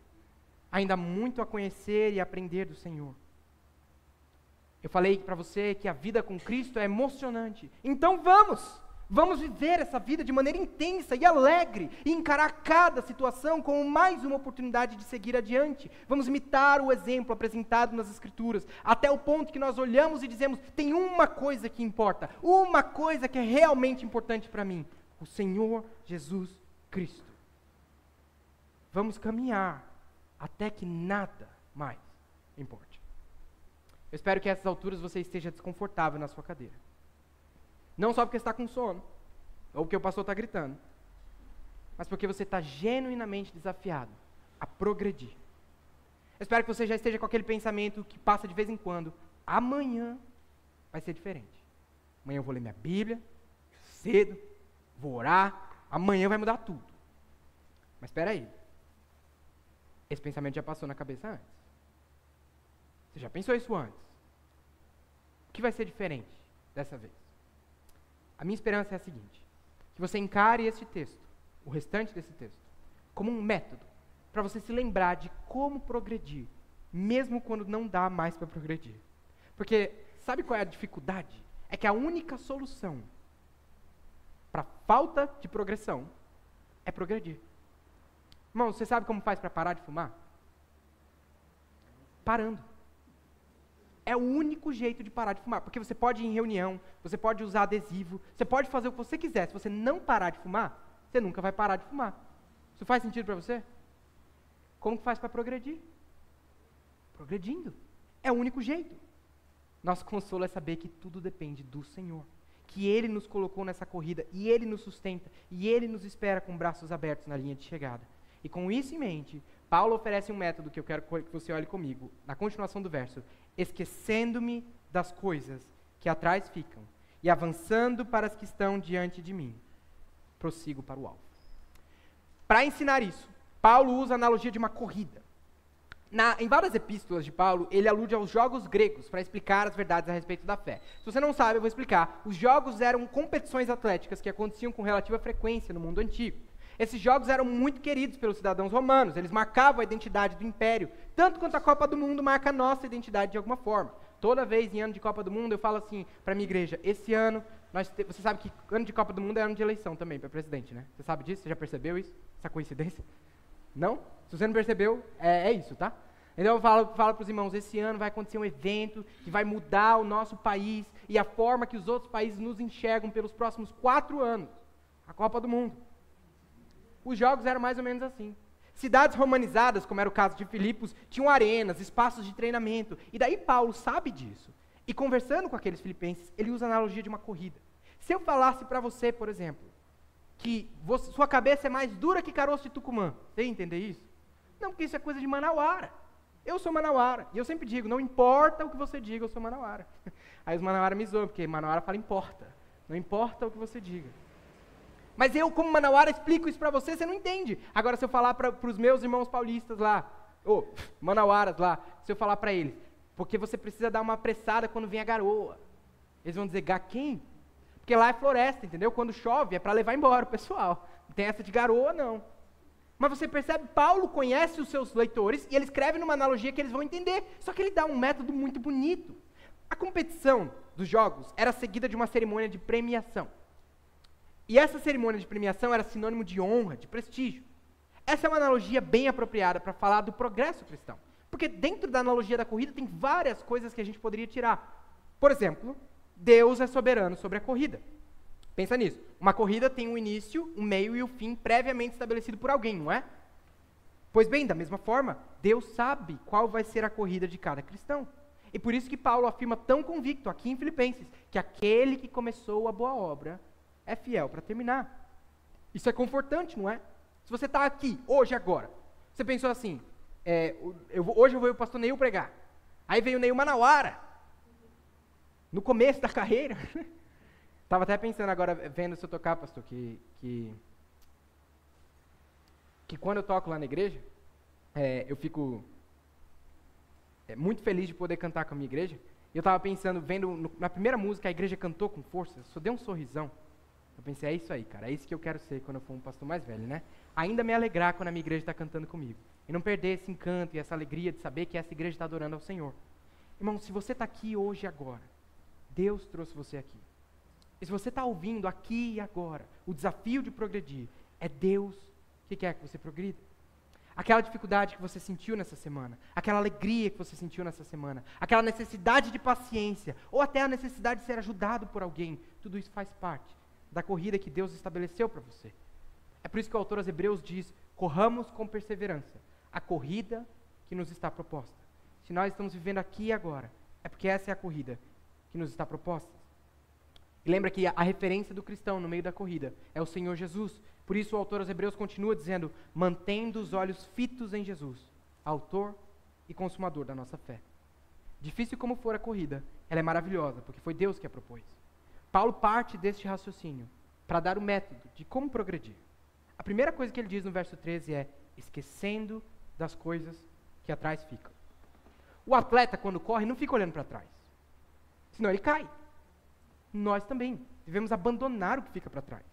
Ainda há muito a conhecer e aprender do Senhor. Eu falei para você que a vida com Cristo é emocionante. Então Vamos viver essa vida de maneira intensa e alegre e encarar cada situação como mais uma oportunidade de seguir adiante. Vamos imitar o exemplo apresentado nas Escrituras, até o ponto que nós olhamos e dizemos, tem uma coisa que importa, uma coisa que é realmente importante para mim, o Senhor Jesus Cristo. Vamos caminhar até que nada mais importe. Eu espero que a essas alturas você esteja desconfortável na sua cadeira. Não só porque está com sono, ou porque o pastor está gritando, mas porque você está genuinamente desafiado a progredir. Eu espero que você já esteja com aquele pensamento que passa de vez em quando, amanhã vai ser diferente. Amanhã eu vou ler minha Bíblia, cedo, vou orar, amanhã vai mudar tudo. Mas espera aí, esse pensamento já passou na cabeça antes. Você já pensou isso antes? O que vai ser diferente dessa vez? A minha esperança é a seguinte, que você encare este texto, o restante desse texto, como um método para você se lembrar de como progredir, mesmo quando não dá mais para progredir. Porque sabe qual é a dificuldade? É que a única solução para falta de progressão é progredir. Irmão, você sabe como faz para parar de fumar? Parando. É o único jeito de parar de fumar, porque você pode ir em reunião, você pode usar adesivo, você pode fazer o que você quiser. Se você não parar de fumar, você nunca vai parar de fumar. Isso faz sentido para você? Como que faz para progredir? Progredindo. É o único jeito. Nosso consolo é saber que tudo depende do Senhor, que Ele nos colocou nessa corrida, e Ele nos sustenta, e Ele nos espera com braços abertos na linha de chegada. E com isso em mente, Paulo oferece um método que eu quero que você olhe comigo, na continuação do verso, esquecendo-me das coisas que atrás ficam, e avançando para as que estão diante de mim, prossigo para o alvo. Para ensinar isso, Paulo usa a analogia de uma corrida. Em várias epístolas de Paulo, ele alude aos jogos gregos para explicar as verdades a respeito da fé. Se você não sabe, eu vou explicar. Os jogos eram competições atléticas que aconteciam com relativa frequência no mundo antigo. Esses jogos eram muito queridos pelos cidadãos romanos, eles marcavam a identidade do império, tanto quanto a Copa do Mundo marca a nossa identidade de alguma forma. Toda vez em ano de Copa do Mundo, eu falo assim para a minha igreja, esse ano, você sabe que ano de Copa do Mundo é ano de eleição também para presidente, né? Você sabe disso? Você já percebeu isso? Essa coincidência? Não? Se você não percebeu, é isso, tá? Então eu falo para os irmãos, esse ano vai acontecer um evento que vai mudar o nosso país e a forma que os outros países nos enxergam pelos próximos 4 anos. A Copa do Mundo. Os jogos eram mais ou menos assim. Cidades romanizadas, como era o caso de Filipos, tinham arenas, espaços de treinamento. E daí Paulo sabe disso. E conversando com aqueles filipenses, ele usa a analogia de uma corrida. Se eu falasse para você, por exemplo, que sua cabeça é mais dura que caroço de Tucumã, você ia entender isso? Não, porque isso é coisa de manauara. Eu sou manauara. E eu sempre digo, não importa o que você diga, eu sou manauara. Aí os manauara me zoam, porque manauara fala importa. Não importa o que você diga. Mas eu, como manauara, explico isso para você, você não entende. Agora, se eu falar para os meus irmãos paulistas lá, manauaras lá, se eu falar para eles, porque você precisa dar uma apressada quando vem a garoa. Eles vão dizer, quem? Porque lá é floresta, entendeu? Quando chove é para levar embora o pessoal. Não tem essa de garoa, não. Mas você percebe, Paulo conhece os seus leitores e ele escreve numa analogia que eles vão entender. Só que ele dá um método muito bonito. A competição dos jogos era seguida de uma cerimônia de premiação. E essa cerimônia de premiação era sinônimo de honra, de prestígio. Essa é uma analogia bem apropriada para falar do progresso cristão. Porque dentro da analogia da corrida tem várias coisas que a gente poderia tirar. Por exemplo, Deus é soberano sobre a corrida. Pensa nisso. Uma corrida tem um início, um meio e o fim previamente estabelecido por alguém, não é? Pois bem, da mesma forma, Deus sabe qual vai ser a corrida de cada cristão. E por isso que Paulo afirma tão convicto aqui em Filipenses, que aquele que começou a boa obra é fiel para terminar. Isso é confortante, não é? Se você está aqui, hoje, agora, você pensou assim, hoje eu vou o pastor Neil pregar. Aí veio o Neil Manauara, no começo da carreira. Estava até pensando agora, vendo se eu tocar, pastor, que quando eu toco lá na igreja, eu fico muito feliz de poder cantar com a minha igreja. E eu estava pensando, vendo na primeira música, a igreja cantou com força, só deu um sorrisão. Eu pensei, é isso aí, cara, é isso que eu quero ser quando eu for um pastor mais velho, né? Ainda me alegrar quando a minha igreja está cantando comigo. E não perder esse encanto e essa alegria de saber que essa igreja está adorando ao Senhor. Irmão, se você está aqui hoje e agora, Deus trouxe você aqui. E se você está ouvindo aqui e agora, o desafio de progredir, é Deus que quer que você progrida. Aquela dificuldade que você sentiu nessa semana, aquela alegria que você sentiu nessa semana, aquela necessidade de paciência, ou até a necessidade de ser ajudado por alguém, tudo isso faz parte da corrida que Deus estabeleceu para você. É por isso que o autor aos Hebreus diz, corramos com perseverança a corrida que nos está proposta. Se nós estamos vivendo aqui e agora, é porque essa é a corrida que nos está proposta. E lembra que a referência do cristão no meio da corrida é o Senhor Jesus. Por isso o autor aos Hebreus continua dizendo, mantendo os olhos fitos em Jesus, autor e consumador da nossa fé. Difícil como for a corrida, ela é maravilhosa, porque foi Deus que a propôs. Paulo parte deste raciocínio para dar o método de como progredir. A primeira coisa que ele diz no verso 13 é, esquecendo das coisas que atrás ficam. O atleta, quando corre, não fica olhando para trás, senão ele cai. Nós também devemos abandonar o que fica para trás.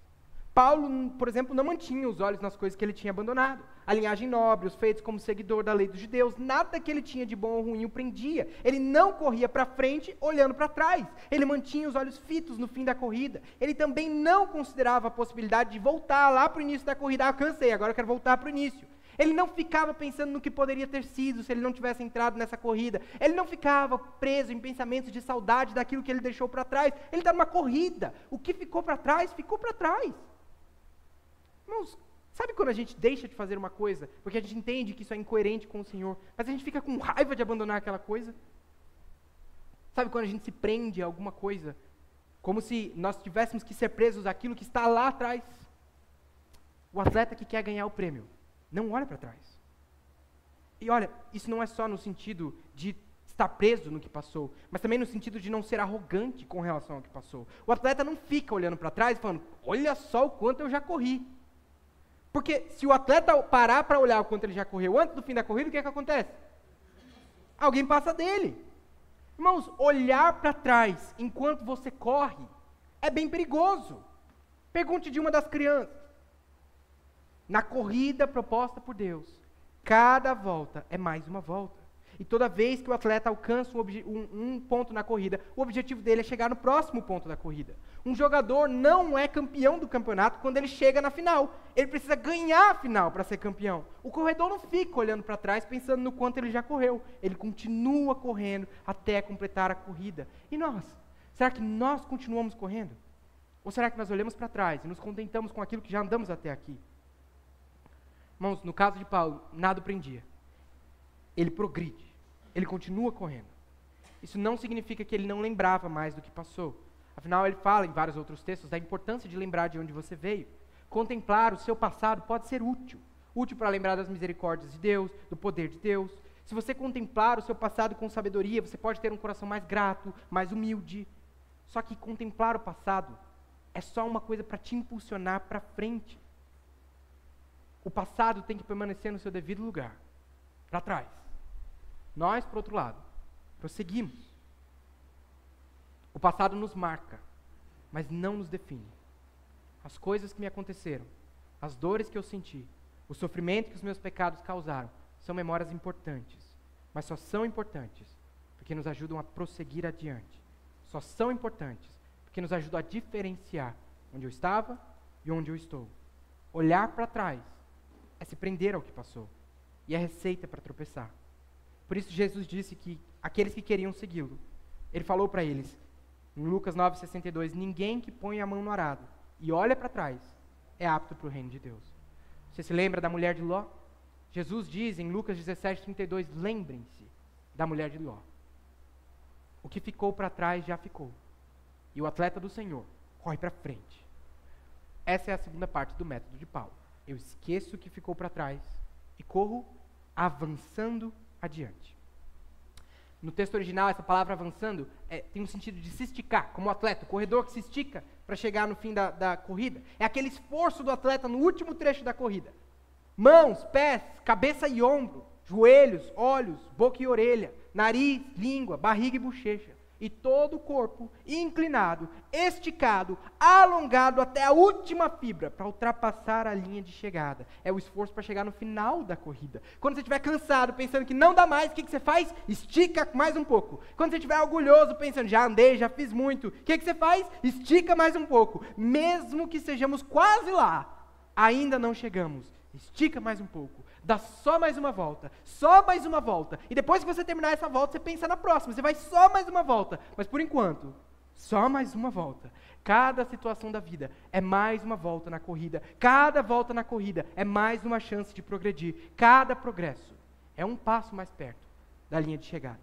Paulo, por exemplo, não mantinha os olhos nas coisas que ele tinha abandonado. A linhagem nobre, os feitos como seguidor da lei dos judeus, nada que ele tinha de bom ou ruim o prendia. Ele não corria para frente olhando para trás. Ele mantinha os olhos fitos no fim da corrida. Ele também não considerava a possibilidade de voltar lá para o início da corrida. Ah, cansei, agora eu quero voltar para o início. Ele não ficava pensando no que poderia ter sido se ele não tivesse entrado nessa corrida. Ele não ficava preso em pensamentos de saudade daquilo que ele deixou para trás. Ele está numa corrida. O que ficou para trás, ficou para trás. Irmãos, sabe quando a gente deixa de fazer uma coisa, porque a gente entende que isso é incoerente com o Senhor, mas a gente fica com raiva de abandonar aquela coisa? Sabe quando a gente se prende a alguma coisa, como se nós tivéssemos que ser presos àquilo que está lá atrás? O atleta que quer ganhar o prêmio não olha para trás. E olha, isso não é só no sentido de estar preso no que passou, mas também no sentido de não ser arrogante com relação ao que passou. O atleta não fica olhando para trás e falando, olha só o quanto eu já corri. Porque se o atleta parar para olhar o quanto ele já correu antes do fim da corrida, o que é que acontece? Alguém passa dele. Irmãos, olhar para trás enquanto você corre é bem perigoso. Pergunte de uma das crianças. Na corrida proposta por Deus, cada volta é mais uma volta. E toda vez que o atleta alcança um ponto na corrida, o objetivo dele é chegar no próximo ponto da corrida. Um jogador não é campeão do campeonato quando ele chega na final. Ele precisa ganhar a final para ser campeão. O corredor não fica olhando para trás pensando no quanto ele já correu. Ele continua correndo até completar a corrida. E nós? Será que nós continuamos correndo? Ou será que nós olhamos para trás e nos contentamos com aquilo que já andamos até aqui? Irmãos, no caso de Paulo, nada o prendia. Ele progride, ele continua correndo. Isso não significa que ele não lembrava mais do que passou. Afinal, ele fala em vários outros textos da importância de lembrar de onde você veio. Contemplar o seu passado pode ser útil. Útil para lembrar das misericórdias de Deus, do poder de Deus. Se você contemplar o seu passado com sabedoria, você pode ter um coração mais grato, mais humilde. Só que contemplar o passado é só uma coisa para te impulsionar para frente. O passado tem que permanecer no seu devido lugar, para trás. Nós, por outro lado, prosseguimos. O passado nos marca, mas não nos define. As coisas que me aconteceram, as dores que eu senti, o sofrimento que os meus pecados causaram, são memórias importantes, mas só são importantes porque nos ajudam a prosseguir adiante. Só são importantes porque nos ajudam a diferenciar onde eu estava e onde eu estou. Olhar para trás é se prender ao que passou, e é receita para tropeçar. Por isso Jesus disse que aqueles que queriam segui-lo, ele falou para eles, em Lucas 9,62, ninguém que põe a mão no arado e olha para trás é apto para o reino de Deus. Você se lembra da mulher de Ló? Jesus diz em Lucas 17,32, lembrem-se da mulher de Ló. O que ficou para trás já ficou. E o atleta do Senhor corre para frente. Essa é a segunda parte do método de Paulo. Eu esqueço o que ficou para trás e corro avançando adiante. No texto original, essa palavra avançando tem um sentido de se esticar, como o atleta, o corredor que se estica para chegar no fim da corrida. É aquele esforço do atleta no último trecho da corrida. Mãos, pés, cabeça e ombro, joelhos, olhos, boca e orelha, nariz, língua, barriga e bochecha. e todo o corpo inclinado, esticado, alongado até a última fibra para ultrapassar a linha de chegada. É o esforço para chegar no final da corrida. Quando você estiver cansado, pensando que não dá mais, o que você faz? Estica mais um pouco. Quando você estiver orgulhoso, pensando, já andei, já fiz muito, o que você faz? Estica mais um pouco. Mesmo que sejamos quase lá, ainda não chegamos. Estica mais um pouco. Dá só mais uma volta, e depois que você terminar essa volta, você pensa na próxima, você vai só mais uma volta, mas por enquanto, só mais uma volta. Cada situação da vida é mais uma volta na corrida, cada volta na corrida é mais uma chance de progredir, cada progresso é um passo mais perto da linha de chegada.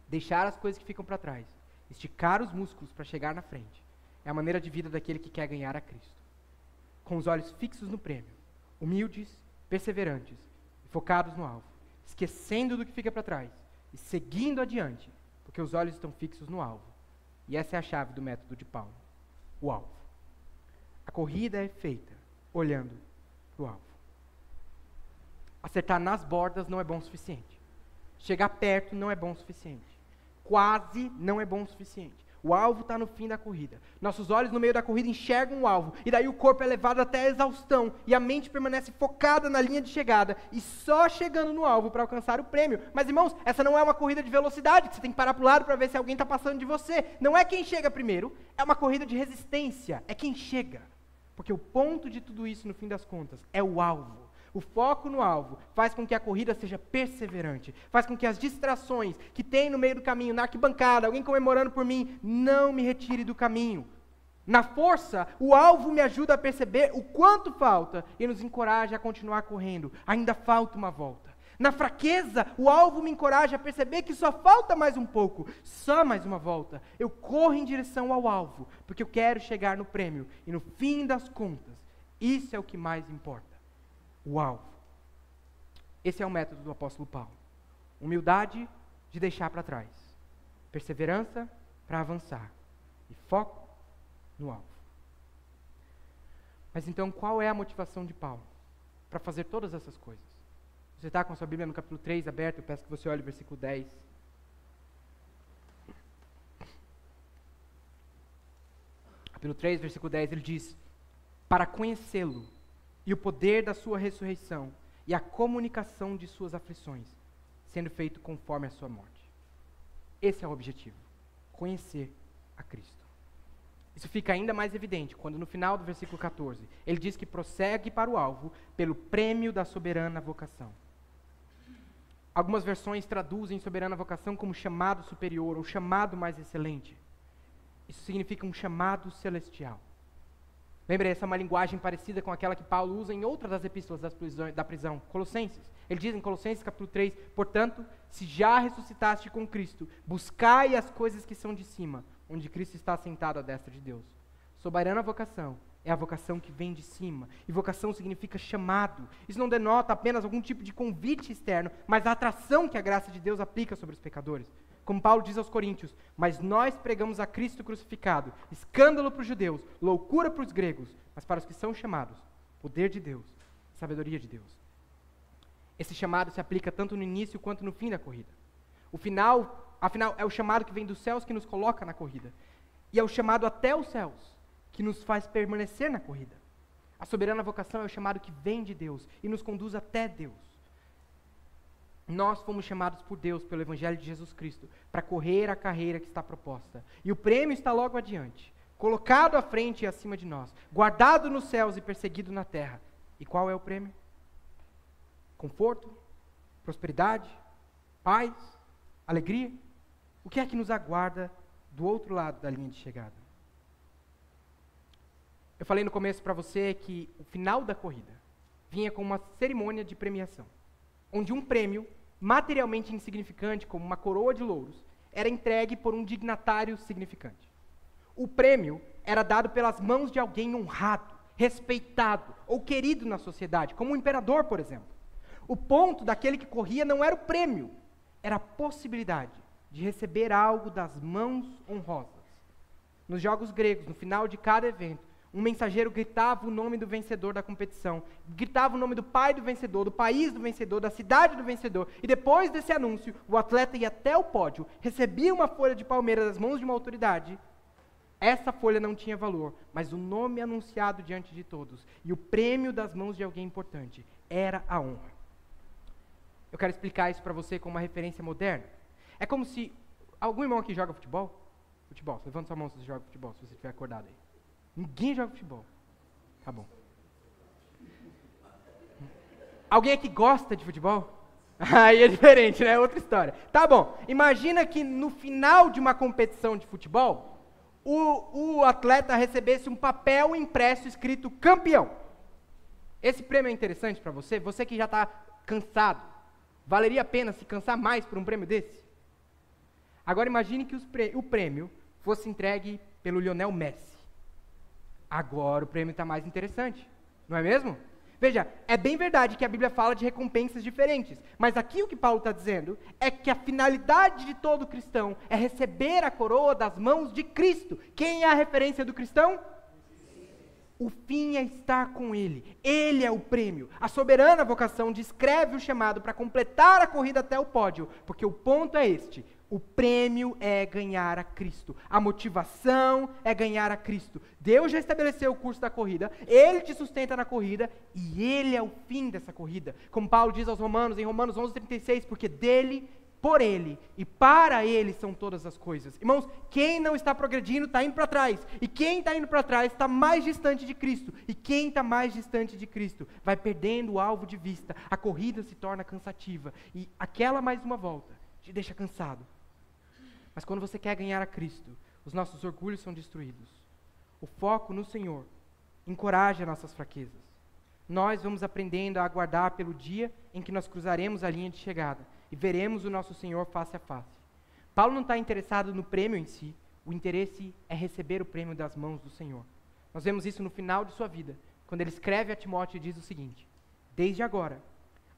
Deixar as coisas que ficam para trás, esticar os músculos para chegar na frente, é a maneira de vida daquele que quer ganhar a Cristo, com os olhos fixos no prêmio, humildes, perseverantes, focados no alvo, esquecendo do que fica para trás e seguindo adiante, porque os olhos estão fixos no alvo. E essa é a chave do método de Paulo, o alvo. A corrida é feita olhando para o alvo. Acertar nas bordas não é bom o suficiente. Chegar perto não é bom o suficiente. Quase não é bom o suficiente. O alvo está no fim da corrida. Nossos olhos no meio da corrida enxergam o alvo, e daí o corpo é levado até a exaustão, e a mente permanece focada na linha de chegada, e só chegando no alvo para alcançar o prêmio. Mas irmãos, essa não é uma corrida de velocidade, que você tem que parar para o lado para ver se alguém está passando de você. Não é quem chega primeiro, é uma corrida de resistência, é quem chega. Porque o ponto de tudo isso, no fim das contas, é o alvo. O foco no alvo faz com que a corrida seja perseverante, faz com que as distrações que tem no meio do caminho, na arquibancada, alguém comemorando por mim, não me retire do caminho. Na força, o alvo me ajuda a perceber o quanto falta e nos encoraja a continuar correndo. Ainda falta uma volta. Na fraqueza, o alvo me encoraja a perceber que só falta mais um pouco, só mais uma volta. Eu corro em direção ao alvo, porque eu quero chegar no prêmio. E no fim das contas, isso é o que mais importa. O alvo. Esse é o método do apóstolo Paulo. Humildade de deixar para trás. Perseverança para avançar. E foco no alvo. Mas então, qual é a motivação de Paulo para fazer todas essas coisas? Você está com a sua Bíblia no capítulo 3 aberto, eu peço que você olhe o versículo 10. Capítulo 3, versículo 10, ele diz: para conhecê-lo e o poder da sua ressurreição, e a comunicação de suas aflições, sendo feito conforme a sua morte. Esse é o objetivo, conhecer a Cristo. Isso fica ainda mais evidente quando no final do versículo 14, ele diz que prossegue para o alvo pelo prêmio da soberana vocação. Algumas versões traduzem soberana vocação como chamado superior, ou chamado mais excelente. Isso significa um chamado celestial. Lembre, essa é uma linguagem parecida com aquela que Paulo usa em outras das epístolas da prisão, Colossenses. Ele diz em Colossenses capítulo 3, portanto, se já ressuscitaste com Cristo, buscai as coisas que são de cima, onde Cristo está sentado à destra de Deus. Soberana vocação é a vocação que vem de cima, e vocação significa chamado. Isso não denota apenas algum tipo de convite externo, mas a atração que a graça de Deus aplica sobre os pecadores. Como Paulo diz aos Coríntios, mas nós pregamos a Cristo crucificado, escândalo para os judeus, loucura para os gregos, mas para os que são chamados, poder de Deus, sabedoria de Deus. Esse chamado se aplica tanto no início quanto no fim da corrida. Afinal, é o chamado que vem dos céus que nos coloca na corrida. E é o chamado até os céus que nos faz permanecer na corrida. A soberana vocação é o chamado que vem de Deus e nos conduz até Deus. Nós fomos chamados por Deus, pelo Evangelho de Jesus Cristo, para correr a carreira que está proposta. E o prêmio está logo adiante, colocado à frente e acima de nós, guardado nos céus e perseguido na terra. E qual é o prêmio? Conforto, prosperidade, paz, alegria. O que é que nos aguarda do outro lado da linha de chegada? Eu falei no começo para você que o final da corrida vinha com uma cerimônia de premiação, onde um prêmio materialmente insignificante, como uma coroa de louros, era entregue por um dignatário significante. O prêmio era dado pelas mãos de alguém honrado, respeitado ou querido na sociedade, como um imperador, por exemplo. O ponto daquele que corria não era o prêmio, era a possibilidade de receber algo das mãos honrosas. Nos jogos gregos, no final de cada evento, um mensageiro gritava o nome do vencedor da competição, gritava o nome do pai do vencedor, do país do vencedor, da cidade do vencedor, e depois desse anúncio, o atleta ia até o pódio, recebia uma folha de palmeira das mãos de uma autoridade. Essa folha não tinha valor, mas o nome anunciado diante de todos, e o prêmio das mãos de alguém importante, era a honra. Eu quero explicar isso para você com uma referência moderna. É como se... Algum irmão aqui joga futebol? Futebol, levanta sua mão se você joga futebol, se você estiver acordado aí. Ninguém joga futebol. Tá bom. Alguém aqui gosta de futebol? Aí é diferente, né? Outra história. Tá bom. Imagina que no final de uma competição de futebol, o atleta recebesse um papel impresso escrito campeão. Esse prêmio é interessante para você? Você que já está cansado. Valeria a pena se cansar mais por um prêmio desse? Agora imagine que o prêmio fosse entregue pelo Lionel Messi. Agora o prêmio está mais interessante, não é mesmo? Veja, é bem verdade que a Bíblia fala de recompensas diferentes, mas aqui o que Paulo está dizendo é que a finalidade de todo cristão é receber a coroa das mãos de Cristo. Quem é a referência do cristão? O fim é estar com Ele. Ele é o prêmio. A soberana vocação descreve o chamado para completar a corrida até o pódio, porque o ponto é este. O prêmio é ganhar a Cristo. A motivação é ganhar a Cristo. Deus já estabeleceu o curso da corrida, Ele te sustenta na corrida e Ele é o fim dessa corrida. Como Paulo diz aos Romanos, em Romanos 11:36, porque dele, por Ele e para Ele são todas as coisas. Irmãos, quem não está progredindo está indo para trás. E quem está indo para trás está mais distante de Cristo. E quem está mais distante de Cristo vai perdendo o alvo de vista. A corrida se torna cansativa. E aquela mais uma volta te deixa cansado. Mas quando você quer ganhar a Cristo, os nossos orgulhos são destruídos. O foco no Senhor encoraja nossas fraquezas. Nós vamos aprendendo a aguardar pelo dia em que nós cruzaremos a linha de chegada e veremos o nosso Senhor face a face. Paulo não está interessado no prêmio em si, o interesse é receber o prêmio das mãos do Senhor. Nós vemos isso no final de sua vida, quando ele escreve a Timóteo e diz o seguinte: desde agora,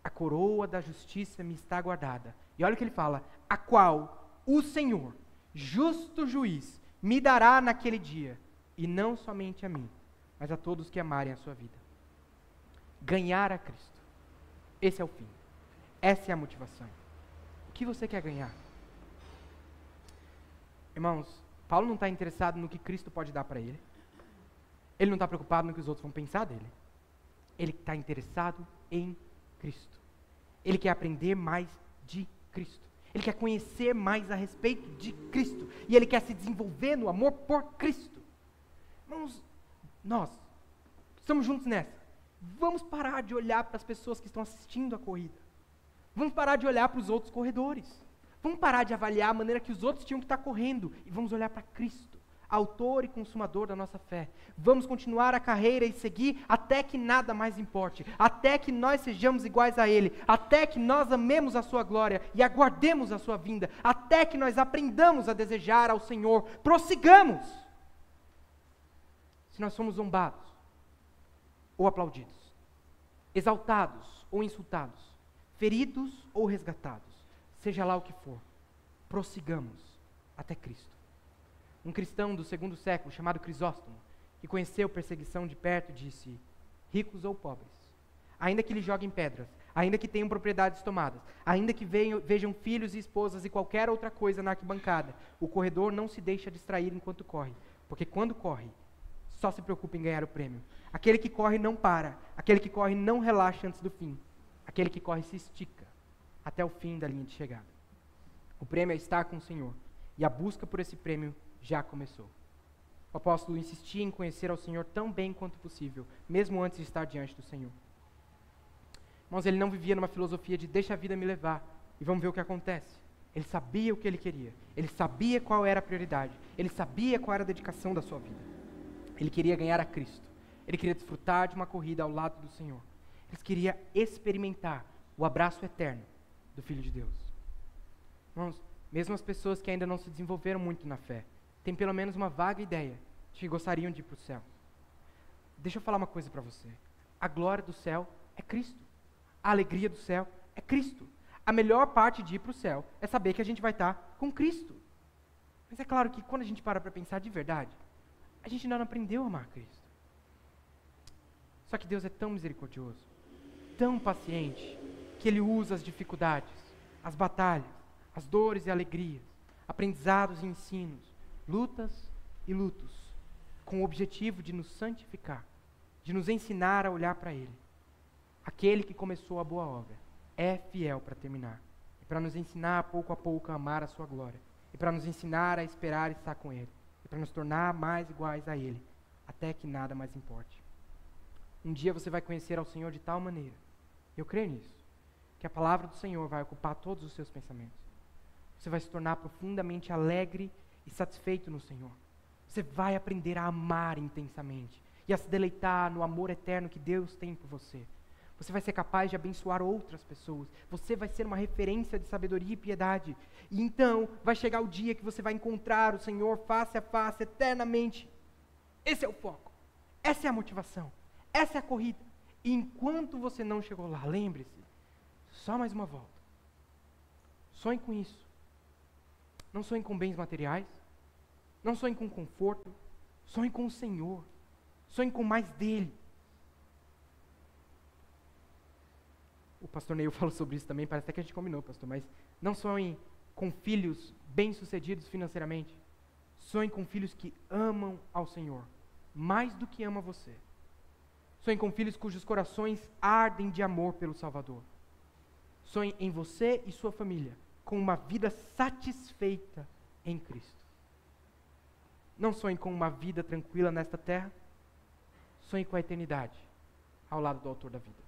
a coroa da justiça me está guardada. E olha o que ele fala: a qual o Senhor, justo juiz, me dará naquele dia, e não somente a mim, mas a todos que amarem a sua vida. Ganhar a Cristo. Esse é o fim. Essa é a motivação. O que você quer ganhar? Irmãos, Paulo não está interessado no que Cristo pode dar para ele. Ele não está preocupado no que os outros vão pensar dele. Ele está interessado em Cristo. Ele quer aprender mais de Cristo. Ele quer conhecer mais a respeito de Cristo. E ele quer se desenvolver no amor por Cristo. Irmãos, nós estamos juntos nessa. Vamos parar de olhar para as pessoas que estão assistindo a corrida. Vamos parar de olhar para os outros corredores. Vamos parar de avaliar a maneira que os outros tinham que estar correndo. E vamos olhar para Cristo, autor e consumador da nossa fé. Vamos continuar a carreira e seguir até que nada mais importe, até que nós sejamos iguais a Ele, até que nós amemos a sua glória e aguardemos a sua vinda, até que nós aprendamos a desejar ao Senhor. Prossigamos! Se nós somos zombados ou aplaudidos, exaltados ou insultados, feridos ou resgatados, seja lá o que for, prossigamos até Cristo. Um cristão do segundo século, chamado Crisóstomo, que conheceu perseguição de perto, disse: ricos ou pobres, ainda que lhes joguem pedras, ainda que tenham propriedades tomadas, ainda que vejam filhos e esposas e qualquer outra coisa na arquibancada, o corredor não se deixa distrair enquanto corre, porque quando corre, só se preocupa em ganhar o prêmio. Aquele que corre não para, aquele que corre não relaxa antes do fim, aquele que corre se estica até o fim da linha de chegada. O prêmio é estar com o Senhor, e a busca por esse prêmio já começou. O apóstolo insistia em conhecer ao Senhor tão bem quanto possível, mesmo antes de estar diante do Senhor. Irmãos, ele não vivia numa filosofia de deixa a vida me levar e vamos ver o que acontece. Ele sabia o que ele queria, ele sabia qual era a prioridade, ele sabia qual era a dedicação da sua vida. Ele queria ganhar a Cristo, ele queria desfrutar de uma corrida ao lado do Senhor. Ele queria experimentar o abraço eterno do Filho de Deus. Irmãos, mesmo as pessoas que ainda não se desenvolveram muito na fé, têm pelo menos uma vaga ideia de que gostariam de ir para o céu. Deixa eu falar uma coisa para você. A glória do céu é Cristo. A alegria do céu é Cristo. A melhor parte de ir para o céu é saber que a gente vai estar com Cristo. Mas é claro que quando a gente para pensar de verdade, a gente ainda não aprendeu a amar Cristo. Só que Deus é tão misericordioso, tão paciente, que Ele usa as dificuldades, as batalhas, as dores e alegrias, aprendizados e ensinos, lutas e lutos, com o objetivo de nos santificar, de nos ensinar a olhar para Ele. Aquele que começou a boa obra é fiel para terminar, e para nos ensinar pouco a pouco a amar a sua glória, e para nos ensinar a esperar estar com Ele, e para nos tornar mais iguais a Ele, até que nada mais importe. Um dia você vai conhecer ao Senhor de tal maneira, eu creio nisso, que a palavra do Senhor vai ocupar todos os seus pensamentos. Você vai se tornar profundamente alegre e satisfeito no Senhor. Você vai aprender a amar intensamente e a se deleitar no amor eterno que Deus tem por você. Você vai ser capaz de abençoar outras pessoas. Você vai ser uma referência de sabedoria e piedade. E então vai chegar o dia que você vai encontrar o Senhor face a face, eternamente. Esse é o foco. Essa é a motivação. Essa é a corrida. E enquanto você não chegou lá, lembre-se, só mais uma volta. Sonhe com isso. Não sonhe com bens materiais. Não sonhe com conforto. Sonhe com o Senhor. Sonhe com mais dele. O pastor Neil falou sobre isso também, parece até que a gente combinou, pastor, mas não sonhe com filhos bem-sucedidos financeiramente. Sonhe com filhos que amam ao Senhor, mais do que ama você. Sonhe com filhos cujos corações ardem de amor pelo Salvador. Sonhe em você e sua família, com uma vida satisfeita em Cristo. Não sonhe com uma vida tranquila nesta terra, sonhe com a eternidade, ao lado do autor da vida.